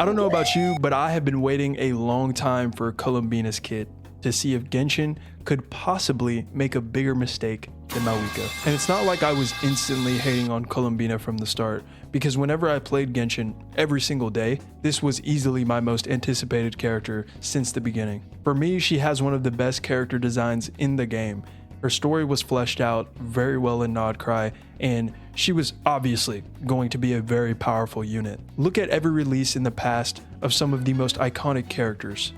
I don't know about you, but I have been waiting a long time for Columbina's kit to see if Genshin could possibly make a bigger mistake than MAUVIKA. And it's not like I was instantly hating on Columbina from the start, because whenever I played Genshin every single day, this was easily my most anticipated character since the beginning. For me, she has one of the best character designs in the game. Her story was fleshed out very well in Nodcry, and she was obviously going to be a very powerful unit. Look at every release in the past of some of the most iconic characters,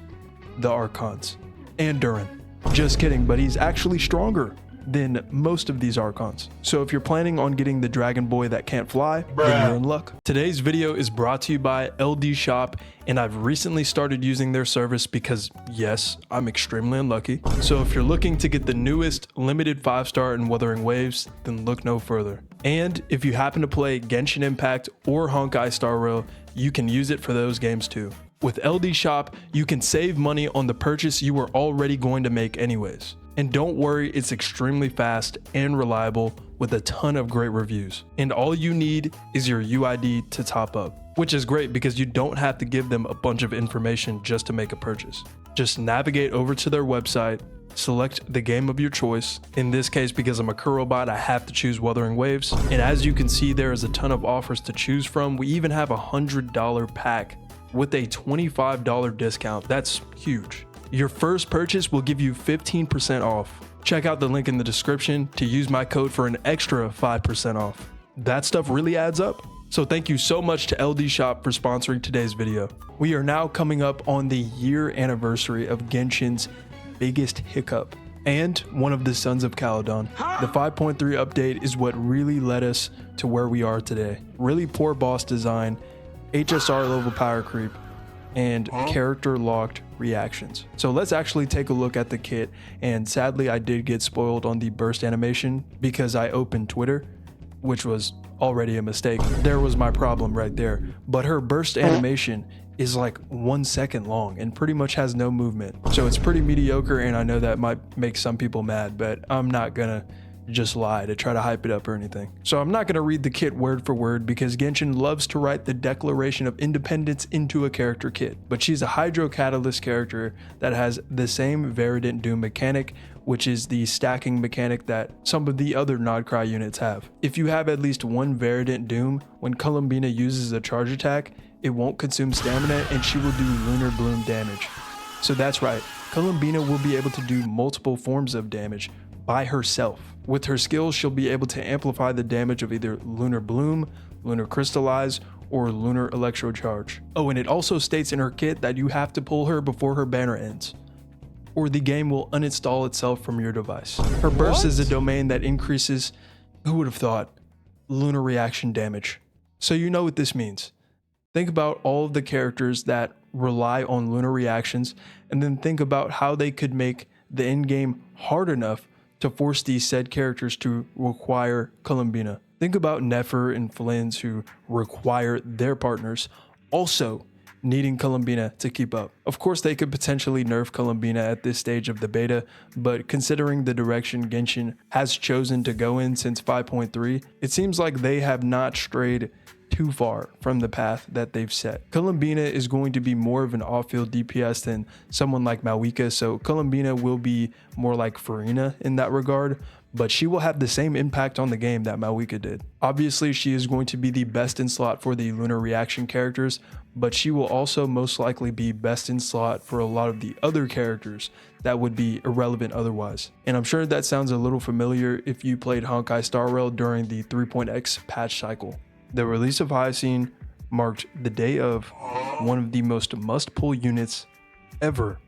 the Archons, and Durin. Just kidding, but he's actually stronger than most of these Archons. So if you're planning on getting the Dragon Boy that can't fly, then you're in luck. Today's video is brought to you by LD Shop, and I've recently started using their service because, yes, I'm extremely unlucky. So if you're looking to get the newest limited 5-star and Wuthering Waves, then look no further. And if you happen to play Genshin Impact or Honkai Star Rail, you can use it for those games too. With LD Shop, you can save money on the purchase you were already going to make anyways. And don't worry, it's extremely fast and reliable with a ton of great reviews. And all you need is your UID to top up, which is great because you don't have to give them a bunch of information just to make a purchase. Just navigate over to their website, select the game of your choice. In this case, because I'm a Kurobot, I have to choose Wuthering Waves. And as you can see, there is a ton of offers to choose from. We even have a $100 pack with a $25 discount. That's huge. Your first purchase will give you 15% off. Check out the link in the description to use my code for an extra 5% off. That stuff really adds up. So thank you so much to LD Shop for sponsoring today's video. We are now coming up on the year anniversary of Genshin's biggest hiccup and one of the Sons of Caledon. The 5.3 update is what really led us to where we are today. Really poor boss design, HSR level power creep, and character locked reactions. So let's actually take a look at the kit, and sadly I did get spoiled on the burst animation because I opened Twitter, which was already a mistake. There was my problem right there. But her burst animation is like 1 second long and pretty much has no movement. So it's pretty mediocre, and I know that might make some people mad, but I'm not gonna just lie to try to hype it up or anything. So I'm not going to read the kit word for word because Genshin loves to write the Declaration of Independence into a character kit, but she's a Hydro Catalyst character that has the same Variant Doom mechanic, which is the stacking mechanic that some of the other Nodcry units have. If you have at least one Variant Doom, when Columbina uses a charge attack, it won't consume stamina and she will do Lunar Bloom damage. So that's right, Columbina will be able to do multiple forms of damage by herself. With her skills, she'll be able to amplify the damage of either Lunar Bloom, Lunar Crystallize, or Lunar Electrocharge. Oh, and it also states in her kit that you have to pull her before her banner ends, or the game will uninstall itself from your device. Her burst is a domain that increases, who would have thought, lunar reaction damage. So you know what this means. Think about all of the characters that rely on lunar reactions, and then think about how they could make the endgame hard enough to force these said characters to require Columbina. Think about Nefer and Flynn's, who require their partners also needing Columbina to keep up. Of course, they could potentially nerf Columbina at this stage of the beta, but considering the direction Genshin has chosen to go in since 5.3, it seems like they have not strayed too far from the path that they've set. Columbina is going to be more of an off-field DPS than someone like MAUVIKA, so Columbina will be more like Farina in that regard, but she will have the same impact on the game that MAUVIKA did. Obviously, she is going to be the best in slot for the lunar reaction characters, but she will also most likely be best in slot for a lot of the other characters that would be irrelevant otherwise. And I'm sure that sounds a little familiar if you played Honkai Star Rail during the 3.x patch cycle. The release of Hyacin marked the day of one of the most must-pull units ever,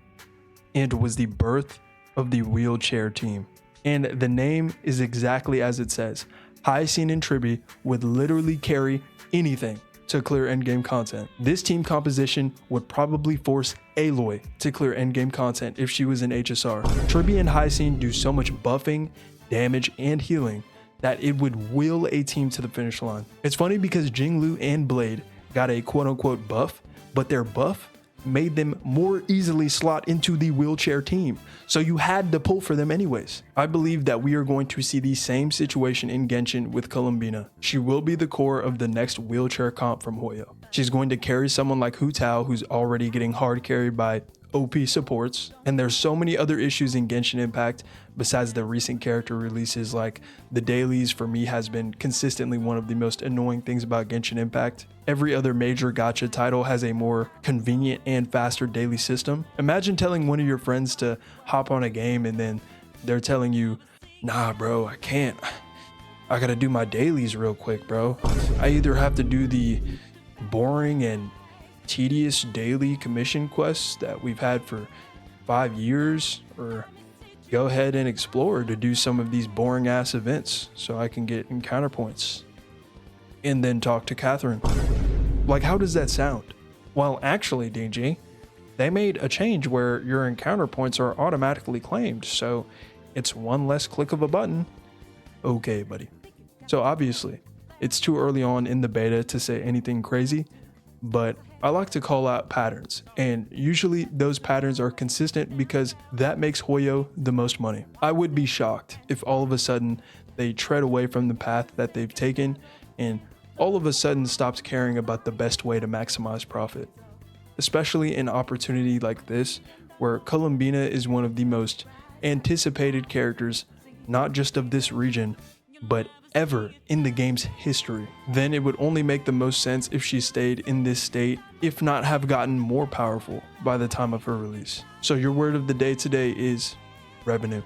and was the birth of the wheelchair team. And the name is exactly as it says. Hyacin and Tribi would literally carry anything to clear endgame content. This team composition would probably force Aloy to clear endgame content if she was in HSR. Tribi and Hyacin do so much buffing, damage, and healing that it would will a team to the finish line. It's funny because Jinglu and Blade got a quote-unquote buff, but their buff made them more easily slot into the wheelchair team. So you had to pull for them anyways. I believe that we are going to see the same situation in Genshin with Columbina. She will be the core of the next wheelchair comp from Hoyo. She's going to carry someone like Hu Tao, who's already getting hard carried by OP supports, and there's so many other issues in Genshin Impact besides the recent character releases. Like the dailies for me has been consistently one of the most annoying things about Genshin Impact. Every other major gacha title has a more convenient and faster daily system. Imagine telling one of your friends to hop on a game and then they're telling you, nah bro, I can't, I gotta do my dailies real quick bro. I either have to do the boring and tedious daily commission quests that we've had for 5 years, or go ahead and explore to do some of these boring ass events so I can get encounter points and then talk to Catherine. Like, how does that sound? Well, actually, DG, they made a change where your encounter points are automatically claimed, so it's one less click of a button. Okay, buddy. So obviously, it's too early on in the beta to say anything crazy, but I like to call out patterns, and usually those patterns are consistent because that makes Hoyo the most money. I would be shocked if all of a sudden they tread away from the path that they've taken and all of a sudden stops caring about the best way to maximize profit. Especially in opportunity like this, where Columbina is one of the most anticipated characters, not just of this region, but ever in the game's history. Then it would only make the most sense if she stayed in this state, if not have gotten more powerful by the time of her release. So your word of the day today is revenue.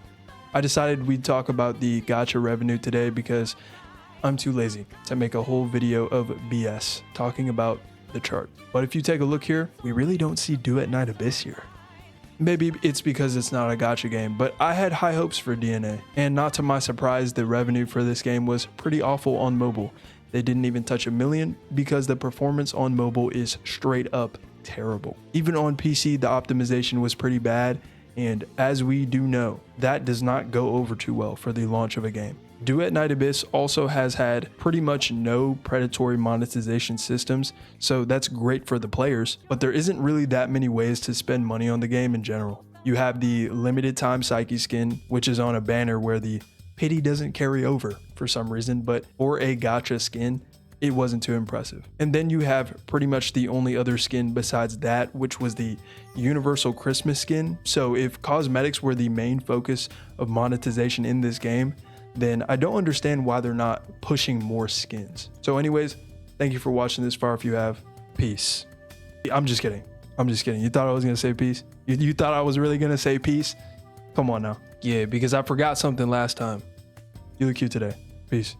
I decided we'd talk about the gacha revenue today because I'm too lazy to make a whole video of BS talking about the chart. But if you take a look here, we really don't see Duet Night Abyss here. Maybe it's because it's not a gacha game, but I had high hopes for DNA. And not to my surprise, the revenue for this game was pretty awful on mobile. They didn't even touch 1 million because the performance on mobile is straight up terrible. Even on PC, the optimization was pretty bad, and as we do know, that does not go over too well for the launch of a game. Duet Night Abyss also has had pretty much no predatory monetization systems, so that's great for the players, but there isn't really that many ways to spend money on the game in general. You have the limited time Psyche skin, which is on a banner where the pity doesn't carry over for some reason, but for a gacha skin, it wasn't too impressive. And then you have pretty much the only other skin besides that, which was the universal Christmas skin. So if cosmetics were the main focus of monetization in this game, then I don't understand why they're not pushing more skins. So anyways, thank you for watching this far. If you have, peace. I'm just kidding. You thought I was gonna say peace? You thought I was really gonna say peace? Come on now. Yeah, because I forgot something last time. You look cute today. Peace.